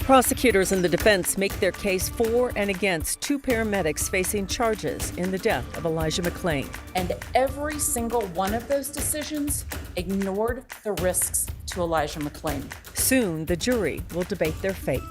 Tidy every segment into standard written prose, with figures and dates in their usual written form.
Prosecutors and the defense make their case for and against two paramedics facing charges in the death of Elijah McClain. And every single one of those decisions ignored the risks to Elijah McClain. Soon, the jury will debate their fate.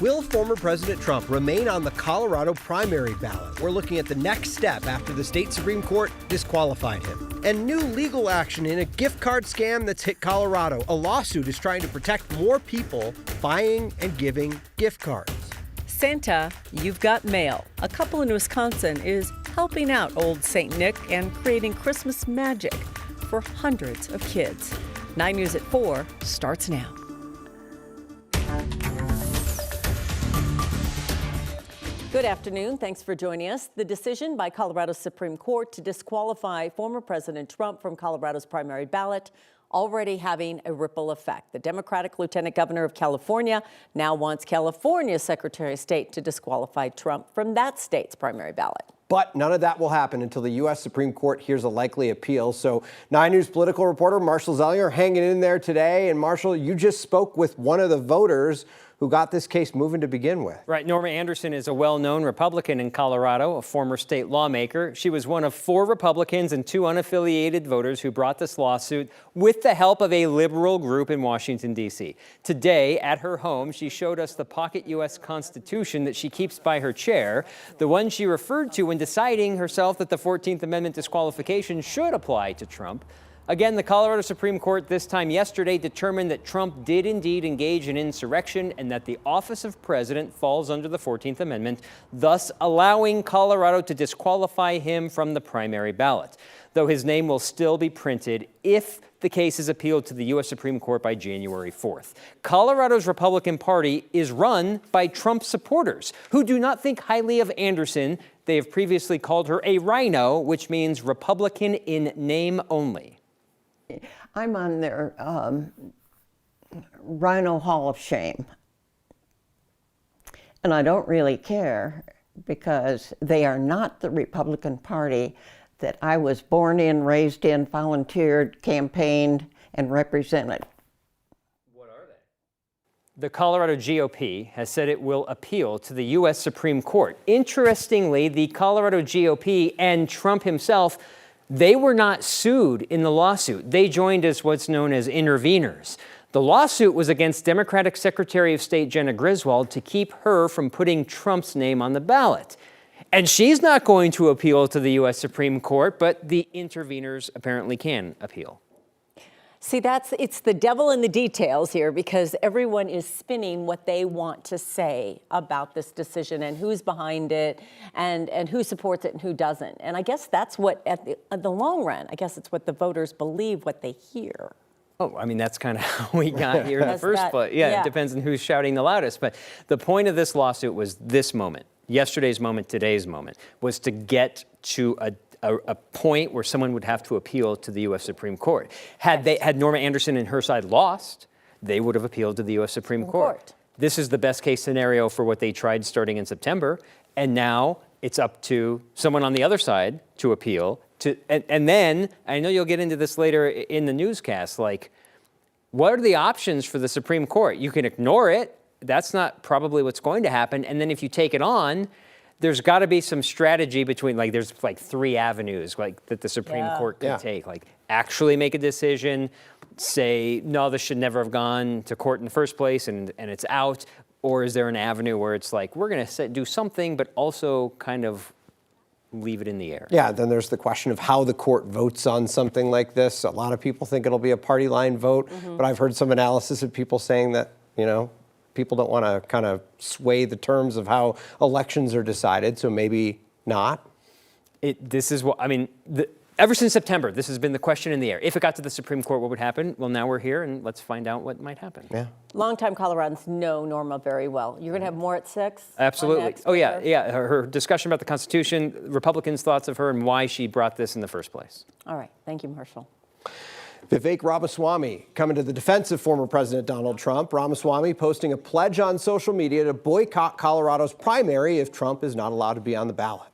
Will former President Trump remain on the Colorado primary ballot? We're looking at the next step after the state Supreme Court disqualified him. And new legal action in a gift card scam that's hit Colorado. A lawsuit is trying to protect more people buying and giving gift cards. Santa, you've got mail. A couple in Wisconsin is helping out old St. Nick and creating Christmas magic for hundreds of kids. 9 News at 4 starts now. Good afternoon. Thanks for joining us. The decision by Colorado's Supreme Court to disqualify former President Trump from Colorado's primary ballot already having a ripple effect. The Democratic Lieutenant Governor of California now wants California's Secretary of State to disqualify Trump from that state's primary ballot. But none of that will happen until the U.S. Supreme Court hears a likely appeal. So 9 News political reporter Marshall Zellinger hanging in there today. And Marshall, you just spoke with one of the voters who got this case moving to begin with. Right. Norma Anderson is a well-known Republican in Colorado, a former state lawmaker. She was one of 4 Republicans and 2 unaffiliated voters who brought this lawsuit with the help of a liberal group in Washington, D.C. Today, at her home, she showed us the pocket U.S. Constitution that she keeps by her chair, the one she referred to when deciding herself that the 14th Amendment disqualification should apply to Trump. Again, the Colorado Supreme Court this time yesterday determined that Trump did indeed engage in insurrection and that the office of president falls under the 14th Amendment, thus allowing Colorado to disqualify him from the primary ballot, though his name will still be printed if the case is appealed to the U.S. Supreme Court by January 4th. Colorado's Republican Party is run by Trump supporters who do not think highly of Anderson. They have previously called her a rhino, which means Republican in name only. I'm on their Rhino Hall of Shame. And I don't really care because they are not the Republican Party that I was born in, raised in, volunteered, campaigned, and represented. What are they? The Colorado GOP has said it will appeal to the U.S. Supreme Court. Interestingly, the Colorado GOP and Trump himself, they were not sued in the lawsuit. They joined as what's known as interveners. The lawsuit was against Democratic Secretary of State Jenna Griswold to keep her from putting Trump's name on the ballot. And she's not going to appeal to the U.S. Supreme Court, but the interveners apparently can appeal. See, it's the devil in the details here because everyone is spinning what they want to say about this decision and who's behind it and who supports it and who doesn't. And I guess that's what, at the long run, I guess it's what the voters believe, what they hear. Oh, I mean, that's kind of how we got here in the first place. Yeah, it depends on who's shouting the loudest. But the point of this lawsuit was this moment, yesterday's moment, today's moment, was to get to a point where someone would have to appeal to the U.S. Supreme Court. Had Norma Anderson and her side lost, they would have appealed to the U.S. Supreme Court. This is the best case scenario for what they tried starting in September, and now it's up to someone on the other side to appeal. And then, I know you'll get into this later in the newscast, like, what are the options for the Supreme Court? You can ignore it. That's not probably what's going to happen. And then if you take it on, there's got to be some strategy between, like, there's like 3 avenues like that the Supreme Court can take. Like, actually make a decision, say, no, this should never have gone to court in the first place and it's out. Or is there an avenue where it's like, we're going to do something, but also kind of leave it in the air? Yeah, then there's the question of how the court votes on something like this. A lot of people think it'll be a party line vote, but I've heard some analysis of people saying that, you know, people don't want to kind of sway the terms of how elections are decided, so maybe not. This is what, I mean, ever since September, this has been the question in the air. If it got to the Supreme Court, what would happen? Well, now we're here, and let's find out what might happen. Yeah. Longtime Coloradans know Norma very well. You're going to have more at 6? Absolutely. Oh, yeah. Her discussion about the Constitution, Republicans' thoughts of her, and why she brought this in the first place. All right. Thank you, Marshall. Vivek Ramaswamy coming to the defense of former President Donald Trump. Ramaswamy posting a pledge on social media to boycott Colorado's primary if Trump is not allowed to be on the ballot.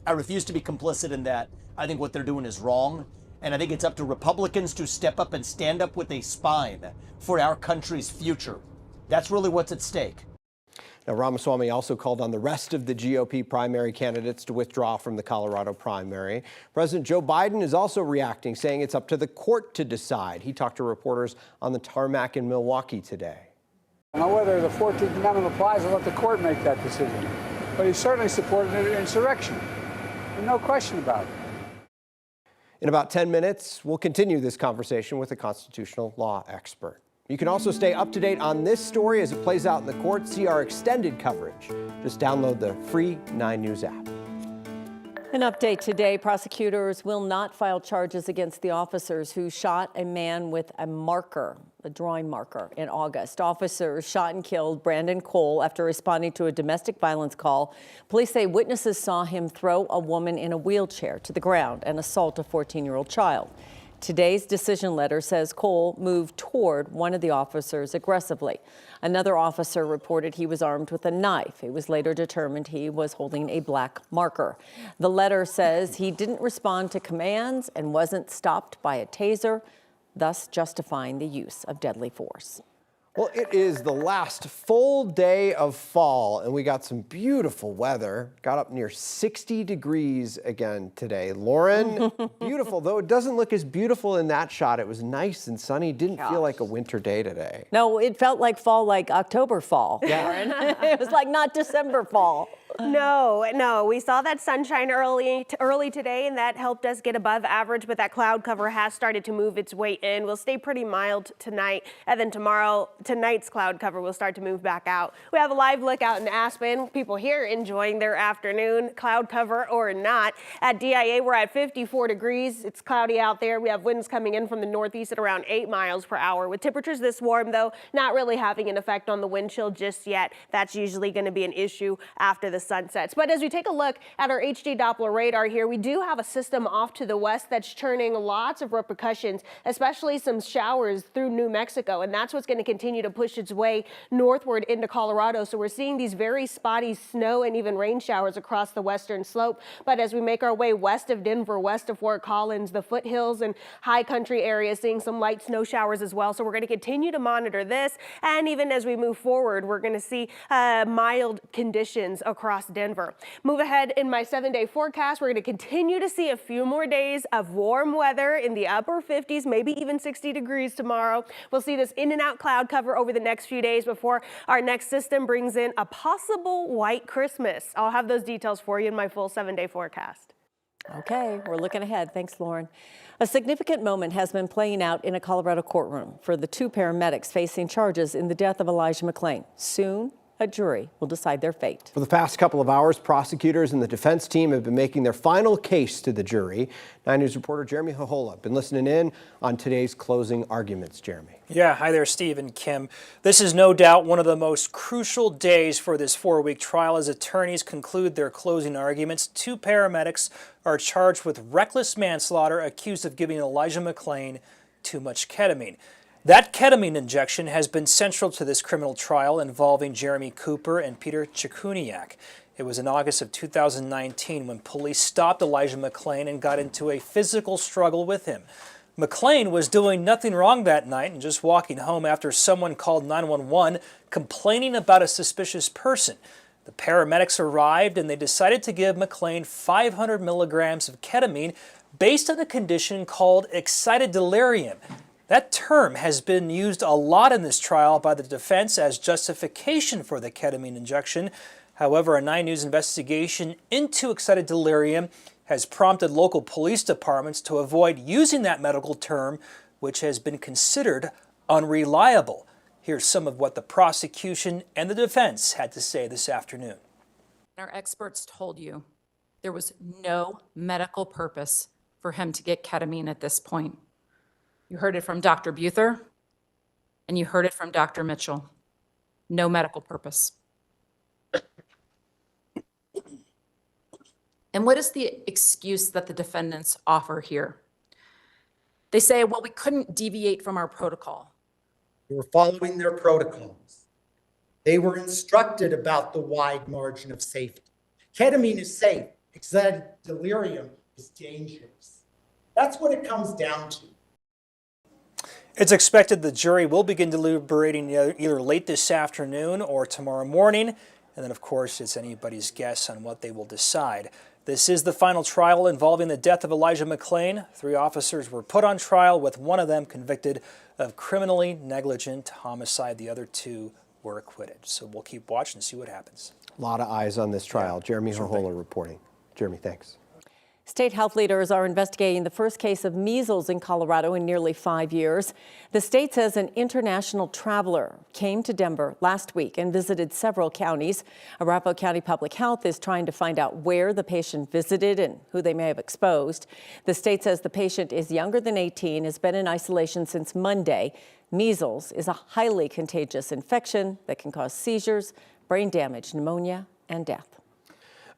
I refuse to be complicit in that. I think what they're doing is wrong. And I think it's up to Republicans to step up and stand up with a spine for our country's future. That's really what's at stake. Now, Ramaswamy also called on the rest of the GOP primary candidates to withdraw from the Colorado primary. President Joe Biden is also reacting, saying it's up to the court to decide. He talked to reporters on the tarmac in Milwaukee today. Now, whether the 14th Amendment applies, I'll let the court make that decision. But he certainly supported an insurrection. There's no question about it. In about 10 minutes, we'll continue this conversation with a constitutional law expert. You can also stay up to date on this story as it plays out in the court. See our extended coverage. Just download the free 9 News app. An update today, prosecutors will not file charges against the officers who shot a man with a marker, a drawing marker, in August. Officers shot and killed Brandon Cole after responding to a domestic violence call. Police say witnesses saw him throw a woman in a wheelchair to the ground and assault a 14-year-old child. Today's decision letter says Cole moved toward one of the officers aggressively. Another officer reported he was armed with a knife. It was later determined he was holding a black marker. The letter says he didn't respond to commands and wasn't stopped by a taser, thus justifying the use of deadly force. Well, it is the last full day of fall, and we got some beautiful weather. Got up near 60 degrees again today. Lauren, beautiful, though it doesn't look as beautiful in that shot. It was nice and sunny. Didn't feel like a winter day today. No, it felt like fall, like October fall, Lauren. It was like not December fall. No, we saw that sunshine early today, and that helped us get above average, but that cloud cover has started to move its way in. We'll stay pretty mild tonight, and then tomorrow, tonight's cloud cover will start to move back out. We have a live look out in Aspen. People here enjoying their afternoon, cloud cover or not. At DIA, we're at 54 degrees. It's cloudy out there. We have winds coming in from the northeast at around 8 miles per hour. With temperatures this warm, though, not really having an effect on the wind chill just yet. That's usually going to be an issue after the sunsets. But as we take a look at our HD Doppler radar here, we do have a system off to the west that's churning lots of repercussions, especially some showers through New Mexico, and that's what's going to continue to push its way northward into Colorado. So we're seeing these very spotty snow and even rain showers across the western slope. But as we make our way west of Denver, west of Fort Collins, the foothills and high country areas, seeing some light snow showers as well. So we're going to continue to monitor this, and even as we move forward, we're going to see mild conditions across Denver. Move ahead in my 7-day forecast. We're going to continue to see a few more days of warm weather in the upper 50s, maybe even 60 degrees tomorrow. We'll see this in and out cloud cover over the next few days before our next system brings in a possible white Christmas. I'll have those details for you in my full 7-day forecast. Okay, we're looking ahead. Thanks, Lauren. A significant moment has been playing out in a Colorado courtroom for the 2 paramedics facing charges in the death of Elijah McClain. Soon, a jury will decide their fate. For the past couple of hours, prosecutors and the defense team have been making their final case to the jury. 9 News reporter Jeremy Hohola been listening in on today's closing arguments. Jeremy. Yeah, hi there, Steve and Kim. This is no doubt one of the most crucial days for this 4-week trial as attorneys conclude their closing arguments. 2 paramedics are charged with reckless manslaughter, accused of giving Elijah McClain too much ketamine. That ketamine injection has been central to this criminal trial involving Jeremy Cooper and Peter Chikuniak. It was in August of 2019 when police stopped Elijah McClain and got into a physical struggle with him. McClain was doing nothing wrong that night and just walking home after someone called 911 complaining about a suspicious person. The paramedics arrived and they decided to give McClain 500 milligrams of ketamine based on a condition called excited delirium. That term has been used a lot in this trial by the defense as justification for the ketamine injection. However, a 9 News investigation into excited delirium has prompted local police departments to avoid using that medical term, which has been considered unreliable. Here's some of what the prosecution and the defense had to say this afternoon. Our experts told you there was no medical purpose for him to get ketamine at this point. You heard it from Dr. Buther, and you heard it from Dr. Mitchell. No medical purpose. And what is the excuse that the defendants offer here? They say, well, we couldn't deviate from our protocol. They were following their protocols. They were instructed about the wide margin of safety. Ketamine is safe. Excited delirium is dangerous. That's what it comes down to. It's expected the jury will begin deliberating either late this afternoon or tomorrow morning. And then, of course, it's anybody's guess on what they will decide. This is the final trial involving the death of Elijah McClain. 3 officers were put on trial, with one of them convicted of criminally negligent homicide. The other 2 were acquitted. So we'll keep watching and see what happens. A lot of eyes on this trial. Yeah, Jeremy Hohola reporting. Jeremy, thanks. State health leaders are investigating the first case of measles in Colorado in nearly 5 years. The state says an international traveler came to Denver last week and visited several counties. Arapahoe County Public Health is trying to find out where the patient visited and who they may have exposed. The state says the patient is younger than 18, has been in isolation since Monday. Measles is a highly contagious infection that can cause seizures, brain damage, pneumonia, and death.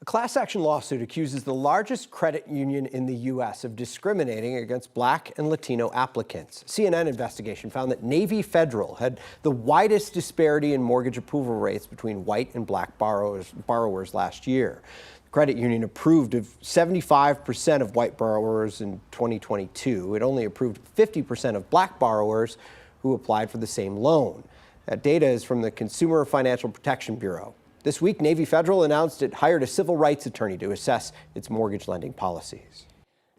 A class action lawsuit accuses the largest credit union in the U.S. of discriminating against Black and Latino applicants. CNN investigation found that Navy Federal had the widest disparity in mortgage approval rates between white and Black borrowers last year. The credit union approved of 75% of white borrowers in 2022. It only approved 50% of Black borrowers who applied for the same loan. That data is from the Consumer Financial Protection Bureau. This week, Navy Federal announced it hired a civil rights attorney to assess its mortgage lending policies.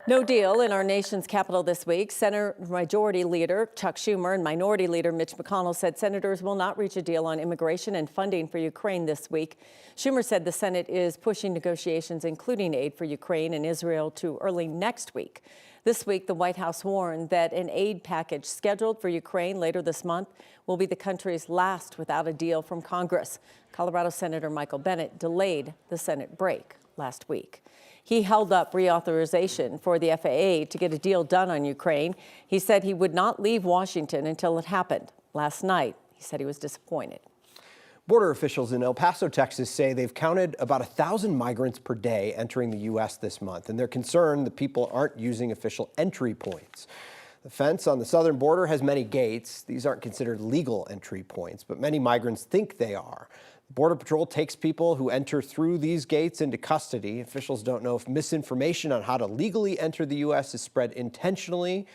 No deal in our nation's capital this week. Senate Majority Leader Chuck Schumer and Minority Leader Mitch McConnell said senators will not reach a deal on immigration and funding for Ukraine this week. Schumer said the Senate is pushing negotiations, including aid for Ukraine and Israel, to early next week. This week, the White House warned that an aid package scheduled for Ukraine later this month will be the country's last without a deal from Congress. Colorado Senator Michael Bennet delayed the Senate break last week. He held up reauthorization for the FAA to get a deal done on Ukraine. He said he would not leave Washington until it happened. Last night, he said he was disappointed. Border officials in El Paso, Texas say they've counted about 1,000 migrants per day entering the U.S. this month, and they're concerned that people aren't using official entry points. The fence on the southern border has many gates. These aren't considered legal entry points, but many migrants think they are. Border Patrol takes people who enter through these gates into custody. Officials don't know if misinformation on how to legally enter the U.S. is spread intentionally.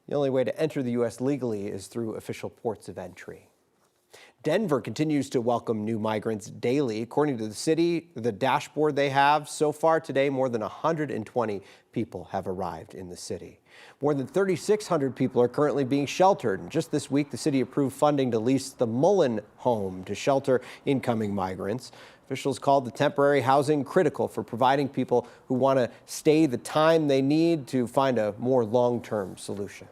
The only way to enter the U.S. legally is through official ports of entry. Denver continues to welcome new migrants daily. According to the city, the dashboard they have, so far today, more than 120 people have arrived in the city. More than 3,600 people are currently being sheltered. And just this week, the city approved funding to lease the Mullen home to shelter incoming migrants. Officials called the temporary housing critical for providing people who want to stay the time they need to find a more long-term solution.